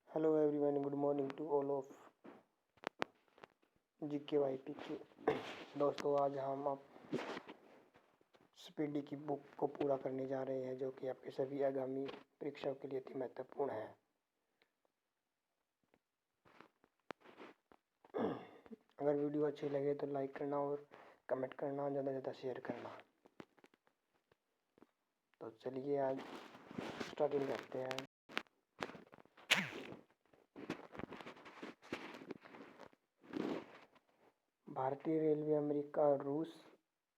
Hello everyone, good morning to all of GK Y PK. दोस्तों, आज हम आप स्पीडी की बुक को पूरा करने जा रहे हैं, जो कि आपके सभी आगामी परीक्षाओं के लिए अति महत्वपूर्ण है। अगर वीडियो अच्छी लगे तो लाइक करना और कमेंट करना, ज़्यादा से ज़्यादा शेयर करना। तो चलिए आज स्टार्टिंग करते हैं। भारतीय रेलवे अमेरिका, रूस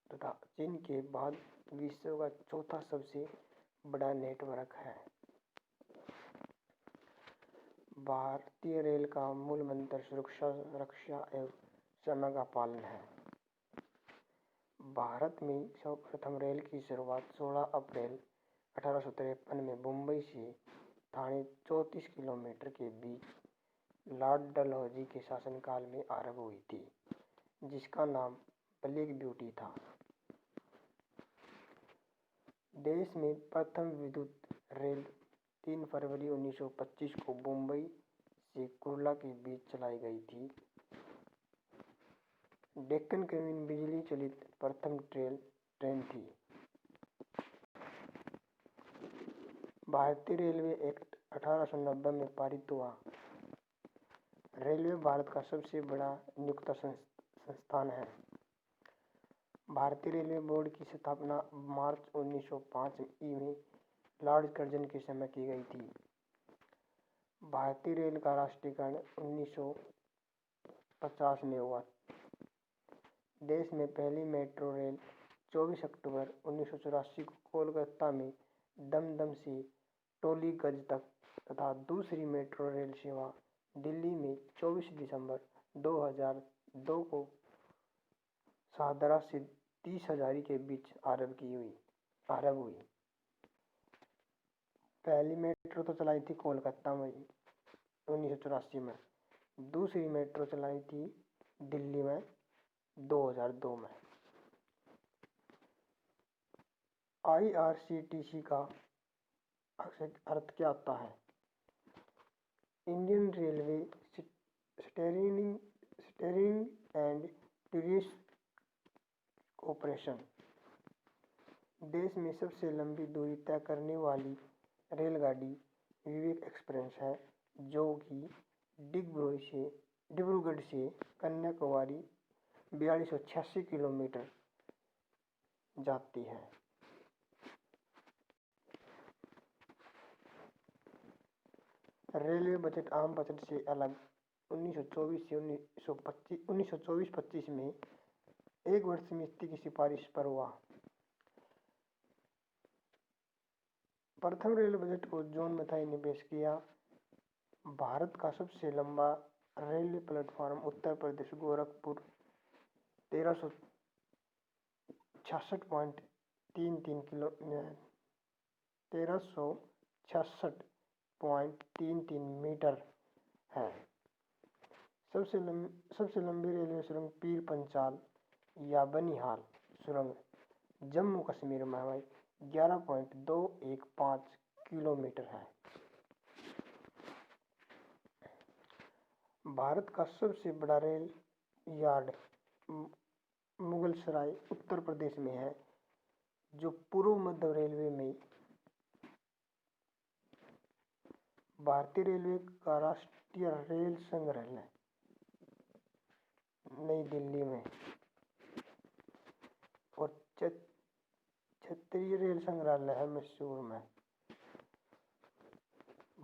तथा चीन के बाद विश्व का चौथा सबसे बड़ा नेटवर्क है। भारतीय रेल का मूल मंत्र सुरक्षा, रक्षा एवं समय का पालन है। भारत में सर्वप्रथम रेल की शुरुआत 16 अप्रैल 1853 में मुंबई से ठाणे 34 किलोमीटर के बीच लॉर्ड डलहौजी के शासनकाल में आरंभ हुई थी, जिसका नाम ब्लैक ब्यूटी था। देश में प्रथम विद्युत रेल 3 फरवरी 1925 को मुंबई से कुर्ला के बीच चलाई गई थी। डेक्कन क्वीन बिजली चलित प्रथम ट्रेन थी। भारतीय रेलवे एक्ट 1890 में पारित हुआ। रेलवे भारत का सबसे बड़ा नियोक्ता संस्थान है। भारतीय रेलवे बोर्ड की स्थापना मार्च 1905 में लॉर्ड कर्जन के समय की गई थी। भारतीय रेल का राष्ट्रीयकरण 1950 में हुआ। देश में पहली मेट्रो रेल 24 अक्टूबर 1984 को कोलकाता में दमदम से टोलीगंज तक तथा दूसरी मेट्रो रेल सेवा दिल्ली में 24 दिसंबर 2002 को शाहदरा से 30 हजारी के बीच आरंभ हुई। पहली मेट्रो तो चलाई थी कोलकाता में 1984 में, दूसरी मेट्रो चलाई थी दिल्ली में 2002 में। IRCTC का अर्थ क्या होता है? Indian railway steering and tourist operation. देश में सबसे लंबी दूरी तय करने वाली रेलगाड़ी विवेक एक्सप्रेस है, जो कि डिब्रूगढ़ से कन्याकुमारी 4286 किलोमीटर जाती है। रेलवे बजट आम बजट से अलग 1924-25 में एक वर्ष में स्थिति की सिफारिश पर हुआ। प्रथम रेल बजट को जॉन मथाई ने पेश किया। भारत का सबसे लंबा railway platform Uttar Pradesh Gorakhpur 1366.33 metre है। सबसे लंबी रेलवे सुरंग पीर पंचाल या बनिहाल सुरंग जम्मू कश्मीर में 11.215 किलोमीटर है। भारत का सबसे बड़ा रेल यार्ड मुगलसराय उत्तर प्रदेश में है, जो पूर्व मध्य रेलवे में। भारतीय रेलवे का राष्ट्रीय रेल संग्रहालय नई दिल्ली में और क्षेत्रीय रेल संग्रहालय है मैसूर में।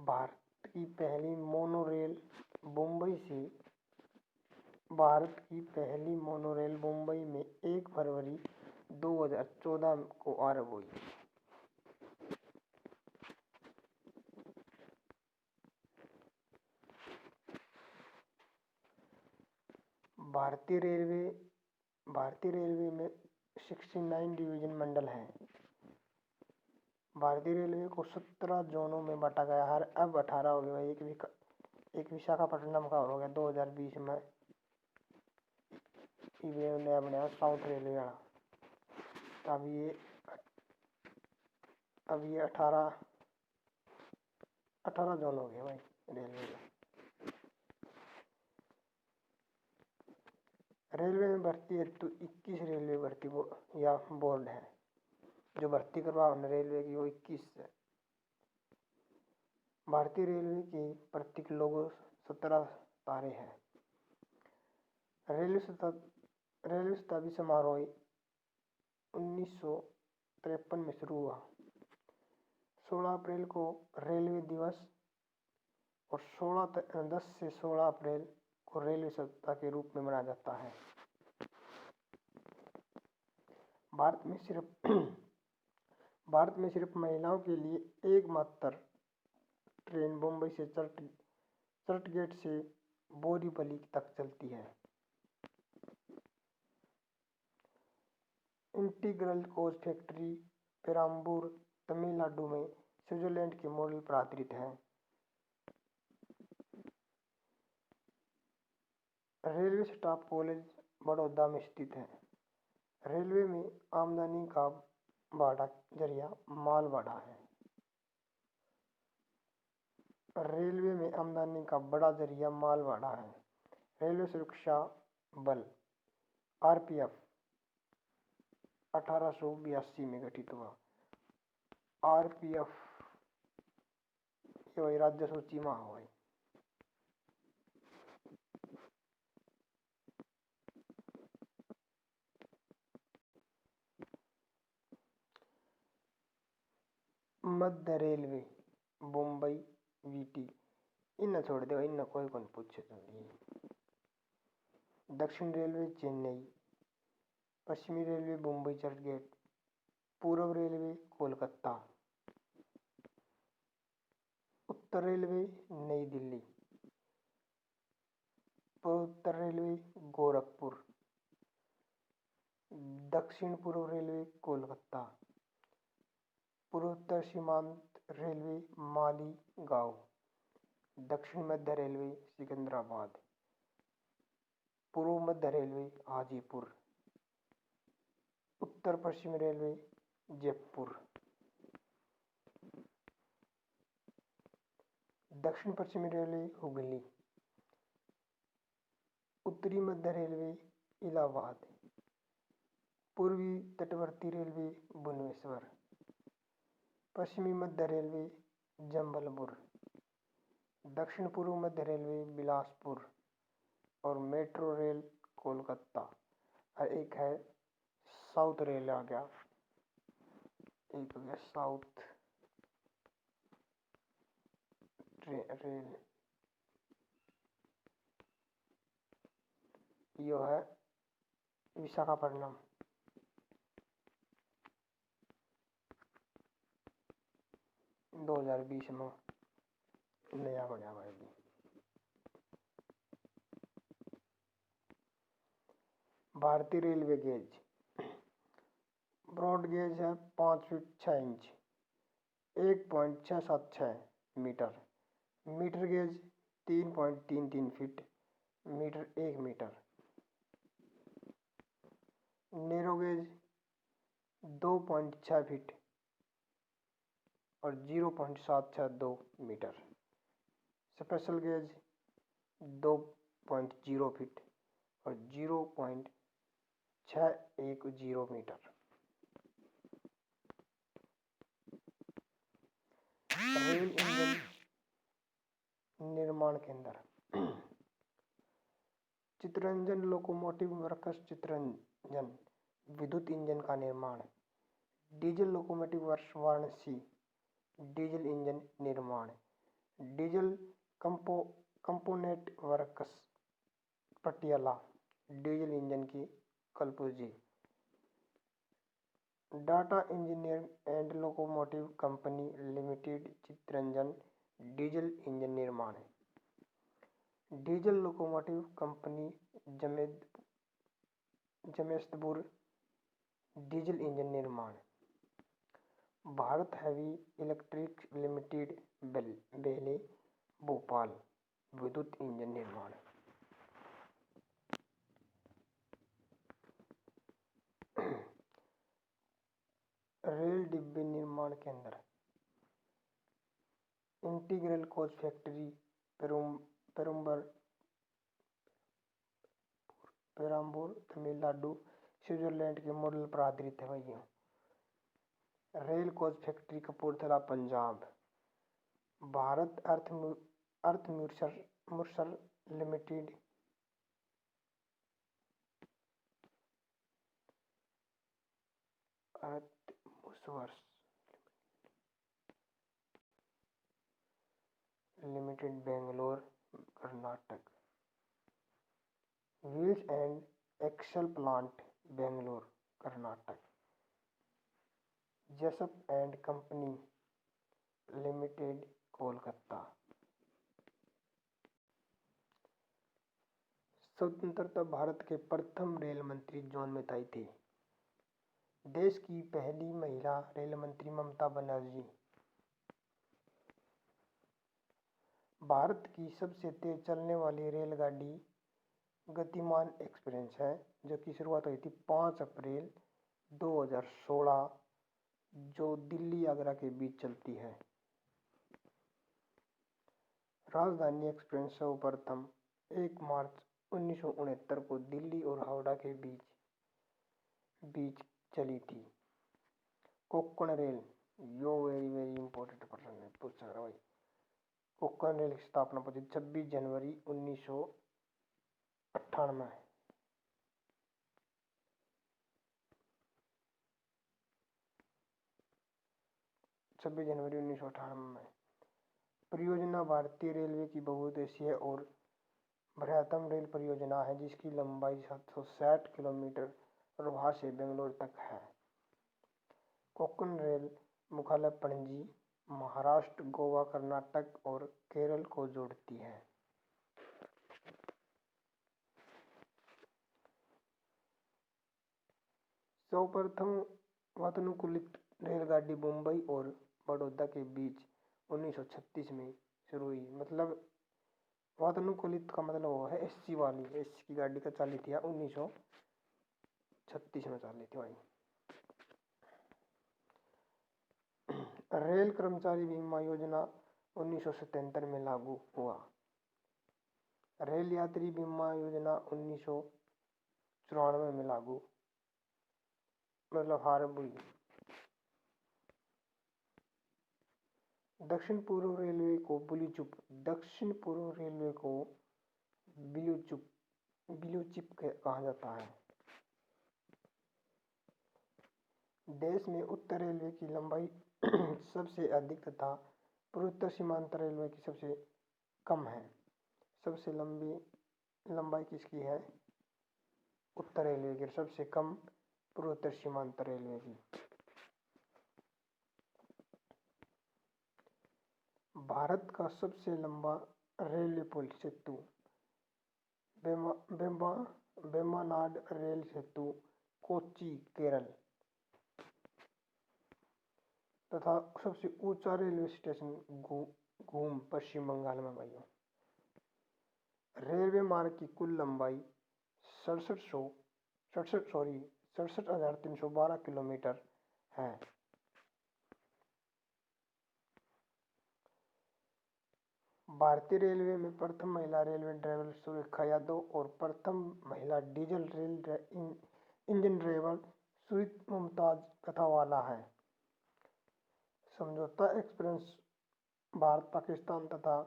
भारत की पहली मोनोरेल मुंबई में 1 फरवरी 2014 को आरंभ हुई। भारतीय रेलवे में 69 डिवीजन मंडल हैं। भारतीय रेलवे को 17 जोनों में बांटा गया है। अब 18 हो गया। एक विशाखापट्टनम का हो गया 2020 में। ये नया बनाया साउथ रेलवे वाला। अब ये 18 18 जोन हो गए भाई रेलवे में। रेलवे में भर्ती हेतु 21 रेलवे भर्ती या बोर्ड है जो भर्ती करवा रेलवे की, वो 21 है। भारतीय रेलवे की प्रतीक लोगो 17 तारे हैं। रेलवे शताब्दी समारोह 1953 में शुरू हुआ। 16 अप्रैल को रेलवे दिवस और 10 से 16 अप्रैल को रेलवे सप्ताह के रूप में मनाया जाता है। भारत में सिर्फ महिलाओं के लिए एकमात्र ट्रेन मुंबई से चर्चगेट से बोरीवली तक चलती है। Integral coach factory Perambur Tamil Nadu में स्विट्जरलैंड के मॉडल पर आधारित है। रेलवे स्टाफ कॉलेज बड़ौदा में स्थित है। रेलवे में आमदनी का बड़ा जरिया मालगाड़ा है। रेलवे में आमदनी का बड़ा जरिया मालगाड़ा है। रेलवे सुरक्षा बल आरपीएफ 1882 में गठित हुआ। आरपीएफ ये वही राज्य सूची में हुआ। मध्य रेलवे मुंबई वीटी इन छोड़ दे, इन कोई कौन पूछे। दक्षिण रेलवे चेन्नई, पश्चिमी रेलवे मुंबई चर्चगेट, पूर्व रेलवे कोलकाता, उत्तर रेलवे नई दिल्ली, पूर्वोत्तर रेलवे गोरखपुर, दक्षिण पूर्व रेलवे कोलकाता, पूर्वोत्तर सीमांत रेलवे मालीगांव, दक्षिण मध्य रेलवे सिकंदराबाद, पूर्व मध्य रेलवे हाजीपुर, उत्तर पश्चिम रेलवे जयपुर, दक्षिण पश्चिमी रेलवे हुगली, उत्तरी मध्य रेलवे इलाहाबाद, पूर्वी तटवर्ती रेलवे भुवनेश्वर, पश्चिमी मध्य रेलवे जबलपुर, दक्षिण पूर्व मध्य रेलवे बिलासपुर और मेट्रो रेल कोलकाता। और एक है साउथ रेल आ गया, एक हो गया साउथ रेल, यो है विशाखापट्टनम। दो 2020 में नया बना हुआ है। भारतीय रेलवे गेज ब्रॉड गेज है 5 feet 6 inch 1.676 metre. Metre gauge 3.33 feet metre 1 metre. Narrow gauge 2.6 feet और 0.762 मीटर। स्पेशल गेज 2.0 फीट और 0.610 मीटर। रेल इंजन निर्माण केंद्र चित्तरंजन लोकोमोटिव वर्क्स चित्तरंजन विद्युत इंजन का निर्माण। Diesel locomotive works Varanasi diesel engine निर्माण। Diesel component works Patiala diesel engine की कलपुर्जी। Tata engineering and locomotive company limited Chittaranjan diesel engine निर्माण। Diesel locomotive company Jamshedpur diesel engine निर्माण। भारत हैवी इलेक्ट्रिक लिमिटेड बेले भोपाल विद्युत इंजन निर्माण। रेल डिब्बे निर्माण केंद्र integral coach factory Perambur Tamil Nadu Switzerland के मॉडल पर आधारित है भाइयों। Rail coach factory Kapurthala Punjab. Bharat earth movers limited Bangalore Karnataka. Wheels and axle plant Bangalore Karnataka. Jessop and company limited Kolkata. स्वतंत्रता भारत के प्रथम रेल मंत्री जॉन मैथाई थे। देश की पहली महिला रेल मंत्री ममता बनर्जी। भारत की सबसे तेज चलने वाली रेलगाड़ी गतिमान एक्सप्रेस है, जो की शुरुआत हुई थी 5 अप्रैल 2016, जो दिल्ली आगरा के बीच चलती है। राजधानी एक्सप्रेस सर्वप्रथम 1 मार्च 1969 को दिल्ली और हावड़ा के बीच चली थी। कोंकण रेल, यो वेरी इंपॉर्टेंट पर्सन है, पूछ रहा भाई। कोंकण रेल की स्थापना हुई 26 जनवरी 1998। में परियोजना भारतीय रेलवे की बहुउद्देशीय और बृहत्तम रेल परियोजना है, जिसकी लंबाई 760 किलोमीटर रोहा से बेंगलोर तक है। कोंकण रेल मुख्यालय पणजी, महाराष्ट्र, गोवा, कर्नाटक और केरल को जोड़ती है। सर्वप्रथम वातानुकूलित रेलगाड़ी मुंबई और बड़ौदा के बीच 1936 में शुरू हुई। मतलब वातानुकूलित का मतलब वो है एसी वाली, एसी की गाड़ी का चाली थी 1936 में चाली थी भाई। रेल कर्मचारी बीमा योजना 1977 में लागू हुआ। रेल यात्री बीमा योजना 1994 में लागू आरंभ हुई। दक्षिण पूर्व रेलवे को ब्लू चिप कहा जाता है। देश में उत्तर रेलवे की लंबाई सबसे अधिक तथा पूर्वोत्तर सीमांत रेलवे की सबसे कम है। सबसे लंबी लंबाई किसकी है? उत्तर रेलवे की। सबसे कम पूर्वोत्तर सीमांत रेलवे की। भारत का सबसे लंबा रेलवे पुल सेतु वेम्बनाड रेल सेतु कोच्चि केरल तथा सबसे ऊंचा रेलवे स्टेशन घूम पश्चिम बंगाल में भाइयों। रेलवे मार्ग की कुल लंबाई 67,312 किलोमीटर है। भारतीय रेलवे में प्रथम महिला रेलवे ड्राइवर सुरेखा यादव और प्रथम महिला डीजल रेल इंजन ड्राइवर सुरीत मुमताज कथावाला है। समझौता एक्सप्रेस भारत पाकिस्तान तथा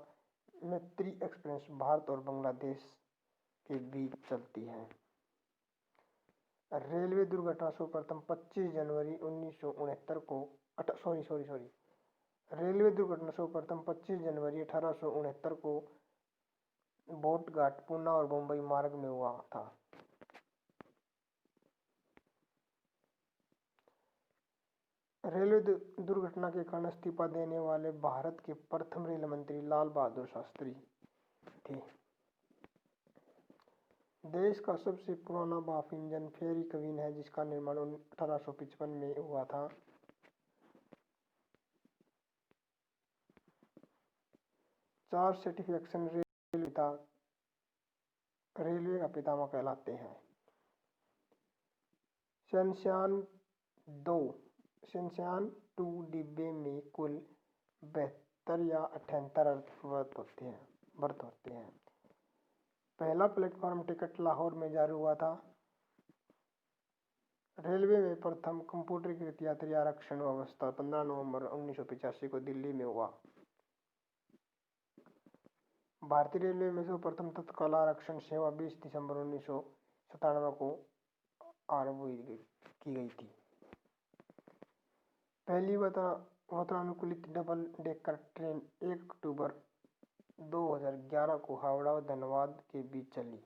मैत्री एक्सप्रेस भारत और बांग्लादेश के बीच चलती है। रेलवे दुर्घटना सर्वप्रथम 25 जनवरी 1969 को रेलवे दुर्घटना सर्वप्रथम 25 जनवरी 1869 को बोटघाट, पूना और मुंबई मार्ग में हुआ था। रेलवे दुर्घटना के कारण इस्तीफा देने वाले भारत के प्रथम रेल मंत्री लाल बहादुर शास्त्री थे। देश का सबसे पुराना भाप इंजन फेरी क्वीन है, जिसका निर्माण 1855 में हुआ था। चार सर्टिफिकेशन रेलवे का पितामह कहलाते हैं। चंद्रयान 2 डिब्बे में कुल 75 या 78 वर्त होते हैं। पहला प्लेटफॉर्म टिकट लाहौर में जारी हुआ था। रेलवे में प्रथम कंप्यूटरीकृत यात्री आरक्षण व्यवस्था 15 नवंबर 1985 को दिल्ली में हुआ। भारतीय रेलवे में सर्वप्रथम तत्काल आरक्षण सेवा 20 दिसंबर 1997 को आरंभ की गई थी। पहली वातानुकूलित डबल डेकर ट्रेन 1 अक्टूबर 2011 को हावड़ा और धनबाद के बीच चली।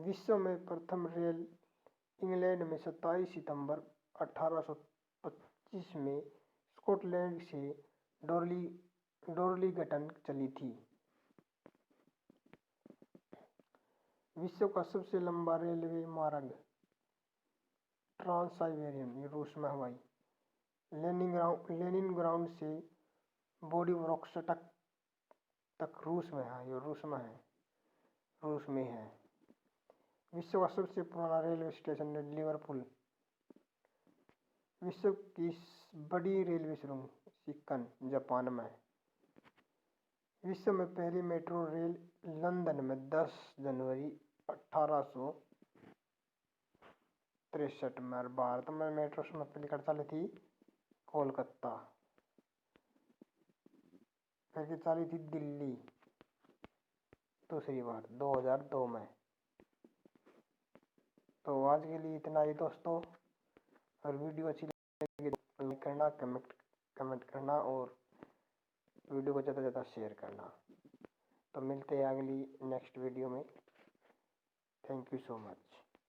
विश्व में प्रथम रेल इंग्लैंड में 27 सितंबर 1825 में स्कॉटलैंड से डोर्लिंगटन चली थी। विश्व का सबसे लंबा रेलवे मार्ग ट्रांस साइबेरियन रूस में हवाई लेनिनग्राड से व्लादिवोस्तोक तक रूस में है। विश्व का सबसे पुराना रेलवे स्टेशन लिवरपूल। विश्व की बड़ी रेलवे सुरंग शिकन जापान में। विश्व में पहली मेट्रो रेल लंदन में 10 जनवरी 1863 में। और भारत में मेट्रो समय पहली चली थी कोलकाता, फिर चली थी दिल्ली दूसरी बार 2002 में। तो आज के लिए इतना ही दोस्तों। और वीडियो अच्छी लगी तो लाइक करना, कमेंट करना और वीडियो को ज़्यादा से ज़्यादा शेयर करना। तो मिलते हैं अगली नेक्स्ट वीडियो में। Thank you so much.